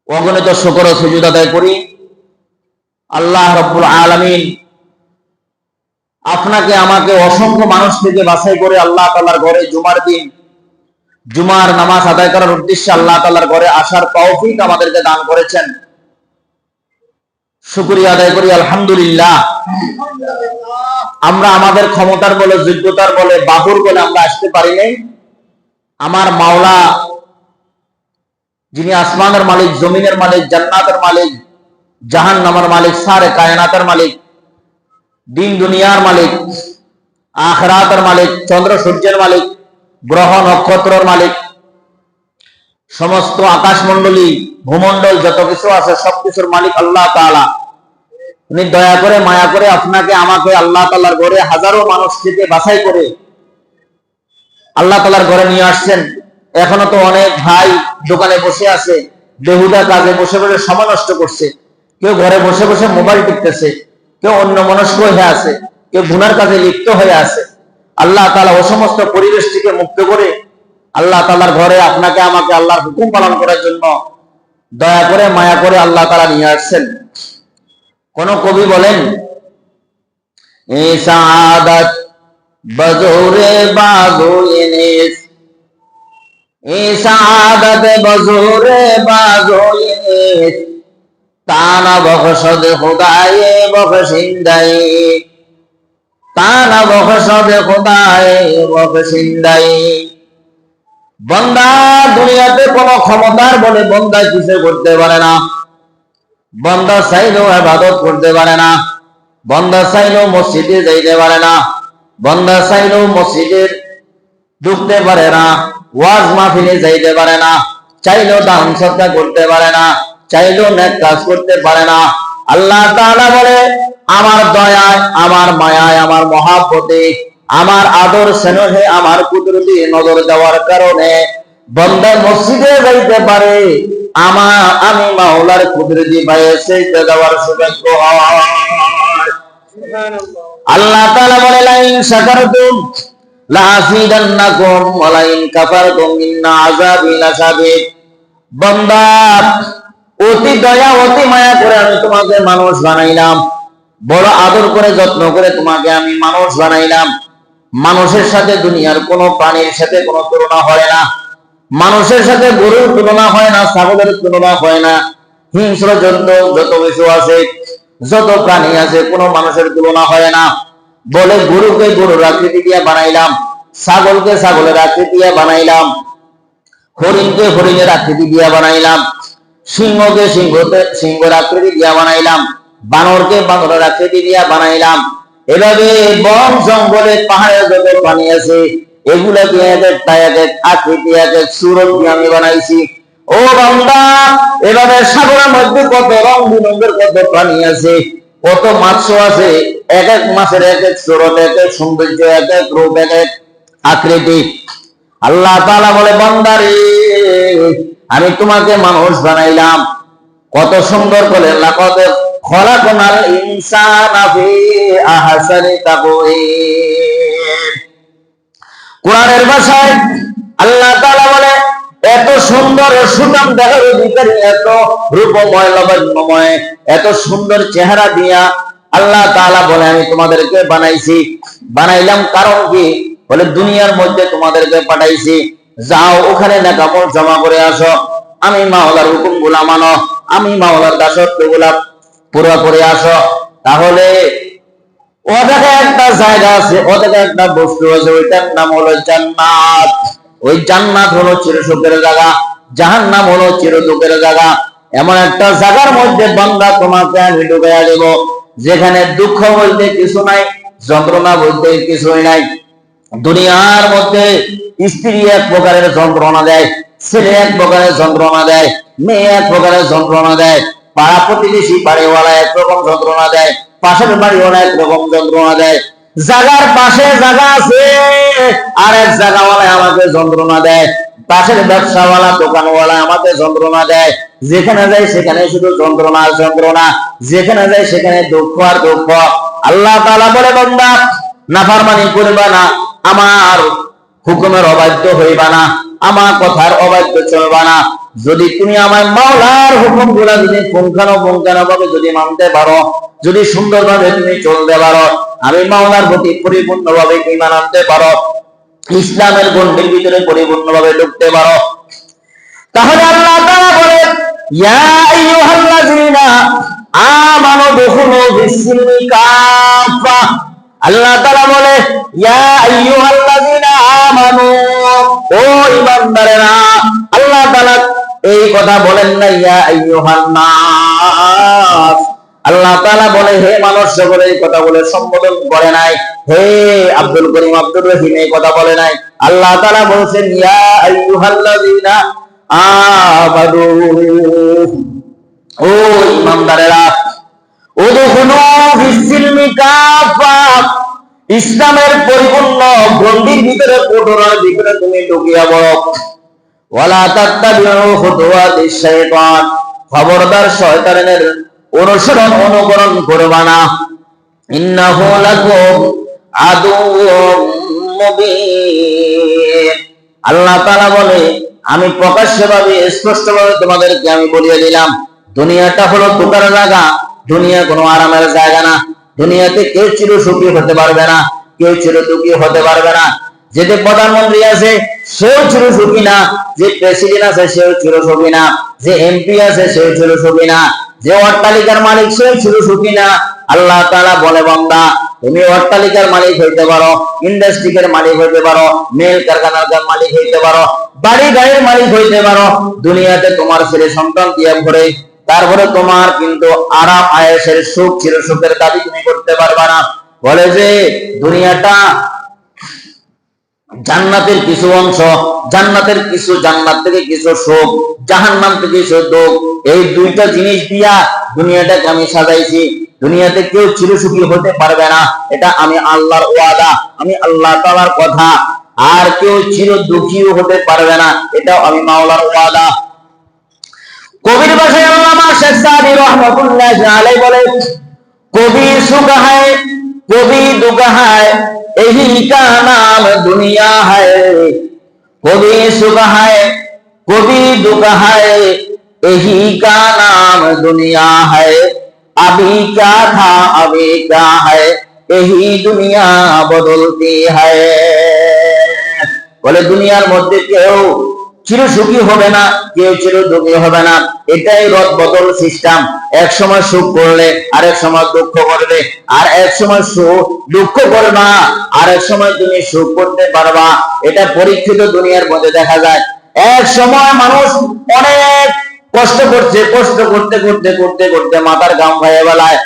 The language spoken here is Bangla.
অগণিত শুকর ও সুজুদ আদায় করি আল্লাহ রাব্বুল আলামিন আপনাকে আমাকে অসংখ্য মানুষ থেকে বাছাই করে আল্লাহ তাআলার ঘরে জুমার দিন জুমার নামাজ আদায় করার উদ্দেশ্যে আল্লাহ তাআলার ঘরে আসার তৌফিক আমাদেরকে দান করেছেন। শুকরিয়া আদায় করি আলহামদুলিল্লাহ। আমরা আমাদের ক্ষমতার বলে, যোগ্যতার বলে, বাহুর বলে আমরা আসতে পারি নাই। আমার মাওলা, যিনি আসমানের মালিক, জমিনের মালিক, জান্নাতের মালিক, জাহান্নামের মালিক, সারে কায়নাতের মালিক, দিন দুনিয়ার মালিক, আখিরাতের মালিক, চন্দ্র সূর্যের মালিক, গ্রহ নক্ষত্রের মালিক, সমস্ত আকাশমণ্ডলী ভূমণ্ডল যত কিছু আছে সবকিছুর মালিক আল্লাহ তাআলা। উনি দয়া করে মায়া করে আপনাকে আমাকে আল্লাহ তাআলার ঘরে হাজারো মানুষ থেকে বাছাই করে আল্লাহ তাআলার ঘরে নিয়ে আসছেন। এখনো তো অনেক ভাই দোকানে বসে আছে, বেহুদা কাজে বসে বসে সময় নষ্ট করছে। কেউ ঘরে বসে বসে মোবাইল টিপতেছে, কেউ অন্য মনস্ক হয়ে আছে, কেউ গুনার কাজে লিপ্ত হয়ে আছে। আল্লাহ তাআলা ও সমস্ত পরিবেশ থেকে মুক্ত করে আল্লাহ তাআলার ঘরে আপনাকে আমাকে আল্লাহর হুকুম পালন করার জন্য দয়া করে মায়া করে আল্লাহ তাআলা নিয়ে আসছেন। কোন কবি বলেন, এ সাআদাত বজোরে বাজো ইনিস, এ সাআদাত বজোরে বাজো ইনিস, তানা বখশদ খুদায়ে বখশিন্দাই, তানা বখশদ খুদায়ে বখশিন্দাই। বান্দা দুনিয়াতে কোনো ক্ষমতার বলে বান্দা কিছু করতে পারে না। বান্দা চাইলেও ইবাদত করতে পারে না, বান্দা চাইলেও মসজিদে যাইতে পারে না, বান্দা চাইলেও মসজিদে ঢুকতে পারে না, ওয়াজ মাহফিলে যাইতে পারে না, চাইলেও দান সদকা করতে পারে না, চাইলেও নেক কাজ করতে পারে না। আল্লাহ তাআলা বলে, আমার দয়ায়, আমার মায়ায়, আমার মহাব্বতে, আমার আদর স্নেহে, আমার কুদরতি নজর দেওয়ার কারণে বান্দা মসজিদে যাইতে পারে। আমি মাওলার কুদরতি পায়ে সেজদা দেওয়ার সৌভাগ্য হয়। আল্লাহ তাআলা বলে, লাইন শাকারতুম লাযিদান্নাকুম ওয়া লাইন কাফারতুম ইন্না আযাবি লাশাদীদ। বান্দা, অতি দয়া অতি মায়া করে আমি তোমাকে মানুষ বানাইলাম, বড় আদর করে যত্ন করে তোমাকে আমি মানুষ বানাইলাম। মানুষের সাথে দুনিয়ার কোনো প্রাণীর সাথে কোনো তুলনা হয় না। মানুষের সাথে গরুর তুলনা হয় না, ছাগলের তুলনা হয় না, হিংস্র জন্তু যত কিছু আছে, যত প্রাণী আছে, কোনো মানুষের তুলনা হয় না। বলে, গরুকে গরুর আকৃতি দিয়ে বানাইলাম, ছাগলকে ছাগলের আকৃতি দিয়ে বানাইলাম, হরিণকে হরিণের আকৃতি দিয়ে বানাইলাম, সিংহকে সিংহের আকৃতি দিয়ে বানাইলাম, বানরকে বানরের আকৃতি দিয়ে বানাইলাম। এভাবে বন জঙ্গলে পাহাড়ে যত প্রাণী আছে এগুলাকে এক একটা এক এক আকৃতি এক এক সুরত দিয়ে আমি বানাইছি। ও বান্দা, এভাবে সাগরের মধ্যে কত রং বিরঙের কত প্রাণী আছে, কত মাছ আছে, এক এক মাছের এক এক সুরত, এক এক সৌন্দর্য, এক এক রূপ, এক এক আকৃতি। আল্লাহ তাআলা বলে, বান্দারে আমি তোমাকে মানুষ বানাইলাম, কত সুন্দর করে। লাকাদ খলাকনাল ইনসানা ফি আহসানি তাকওয়িম। কোরআনের ভাষায় আল্লাহ তাআলা বলে, এত সুন্দর সুঠাম দেহের অধিকারী, এত রূপময় লাবণ্যময়, এত সুন্দর চেহারা দিয়া আল্লাহ তাআলা বলে, আমি তোমাদেরকে বানাইছি। বানাইলাম কারণ কি? বলে, দুনিয়ার মধ্যে তোমাদেরকে পাঠাইছি, যাও ওখানে নেকামল জমা করে আসো, আমি মাওলার হুকুম গুলা মানো, আমি মাওলার দাসত্ব গুলা পুরো করে আসো। তাহলে ওখানে একটা জায়গা আছে, ওখানে একটা বস্তু আছে, ওইটার নাম হলো জান্নাত। ওই জান্নাত হলো চিরসুখের জায়গা, জাহান্নাম হলো চিরদুঃখের জায়গা। এমন একটা জায়গার মধ্যে বান্দা তোমাকে আমি ঢুকাইয়া দেব, যেখানে দুঃখ বলতে কিছু নাই, যন্ত্রণা বলতে কিছুই নাই। দুনিয়ার মধ্যে স্ত্রী এক প্রকারের যন্ত্রণা দেয়, ছেলে এক প্রকারের যন্ত্রণা দেয়, মেয়ে এক প্রকারের যন্ত্রণা দেয়, পাড়া প্রতিবেশী বাড়িওয়ালা একরকম যন্ত্রণা দেয়, পাশের বাড়িওয়ালা একরকম যন্ত্রণা দেয়। জায়গার পাশে জায়গা আছে, আর এক জায়গাওয়ালা আমাকে যন্ত্রণা দেয়, পাশের ব্যবসাওয়ালা দোকানওয়ালা আমাকে যন্ত্রণা দেয়। যেখানে যাই সেখানে শুধু যন্ত্রণা আর যন্ত্রণা, যেখানে যাই সেখানে দুঃখ আর দুঃখ। আল্লাহ তাআলা বলে, বান্দা নাফরমানি করবা না, আমার হুকুমের অবাধ্য হইবা না, আমার কথার অবাধ্য চলবা না। যদি তুমি আমার মাওলার হুকুমগুলা যদি পুঙ্খানুপুঙ্খানুভাবে যদি মানতে পারো, যদি সুন্দরভাবে তুমি চলতে পারো, আমি মাওলার প্রতি পরিপূর্ণভাবে ঈমান আনতে পারো, ইসলামের গণ্ডির ভিতরে পরিপূর্ণভাবে ঢুকতে পারো, তাহলে আল্লাহ তাআলা বলেন ইয়া আইয়ুহাল্লাযীনা আমানু দুখুলু ফিস-সিলমি কাফা। আল্লাহ তাআলা বলে ইয়া আইয়ুহাল্লাযীনা আমানু, ও ঈমানদারেরা। আল্লাহ তাআলা এই কথা বলেন না ইয়া আইয়ুহান নাস। আল্লাহ তাআলা বলে হে মানুষ সকল, এই কথা বলে সম্বোধন করে নাই। হে আব্দুল করিম, আব্দুর রহিম এই কথা বলে নাই। আল্লাহ তাআলা বলেছেন ইয়া আইয়ুহাল্লাযীনা আমানু, ও ঈমানদারেরা, উদখুলু ফিস-সিলমি কাফা, ইসলামের পরিপূর্ণ গণ্ডির ভিতরে, কোটরের ভিতরে তুমি ঢুকিয়া পড়ো। ওয়ালা তাত্তাবিউ খুতুওয়াতিশ শাইতান, খবরদার শয়তানের অনুকরণ করবা না। ইন্নাহু লাকুম আদুউম মুবিন। আল্লাহ তাআলা বলে আমি প্রকাশ্যভাবে স্পষ্টভাবে তোমাদেরকে আমি বলিয়ে দিলাম, দুনিয়াটা হলো দুঃখের জায়গা, দুনিয়া কোনো আরামের জায়গা না। দুনিয়াতে কেউ চিরসুখী হতে পারবে না, কেউ চিরদুঃখী হতে পারবে না। যে প্রধানমন্ত্রী আছে সেও চিরসুখী না, যে প্রেসিডেন্ট আছে সেও চিরসুখী না, যে এমপি আছে সেও চিরসুখী না, যে অট্টালিকার মালিক সেও চিরসুখী না। আল্লাহ তাআলা বলে বান্দা, তুমি অট্টালিকার মালিক হইতে পারো, ইন্ডাস্ট্রির মালিক হইতে পারো, মিল কারখানার মালিক হইতে পারো, বাড়ি গাড়ির মালিক হইতে পারো, দুনিয়াতে তোমার ছেলে সন্তান দিয়ে ভরে, তারপরে তোমার কিন্তু আরাম আয়েশের সুখ, চিরসুখের দাবি তুমি করতে পারবা না। বলে যে দুনিয়াটা জান্নাতের কিছু অংশ, জান্নাতের কিছু, জান্নাত থেকে কিছু সুখ, জাহান্নাম থেকে কিছু দুঃখ, এই দুইটা জিনিস দিয়া দুনিয়াটাকে আমি সাজাইছি। দুনিয়াতে কেউ চিরসুখী হতে পারবে না, এটা আমি আল্লাহর ওয়াদা, আমি আল্লাহ তাআলার কথা। আর কেউ চির দুঃখীও হতে পারবে না, এটাও আমি মাওলার ওয়াদা। কবির ভাষায় আল্লামা শেখ সাদি রহমাতুল্লাহ আলাইহি বলে, কবি সুখ है कभी दुख है यही का नाम दुनिया है, कभी सुख है कभी दुख है यही का नाम दुनिया है, अभी क्या था अभी क्या है यही दुनिया बदलती है। বলে দুনিয়ার মধ্যে কেউ চিরসুখী হবে না, কেউ চিরদুঃখী হবে না, এটাই রদ বদল সিস্টেম। এক সময় সুখ করলে আরেক সময় দুঃখ করবে, আর এক সময় দুঃখ করবা আর এক সময় তুমি সুখ করতে পারবা। এটা পরীক্ষিত দুনিয়ার মধ্যে দেখা যায়। এক সময় মানুষ অনেক কষ্ট করছে, কষ্ট করতে করতে করতে করতে মাথার ঘাম ভাইয়ে বেলায়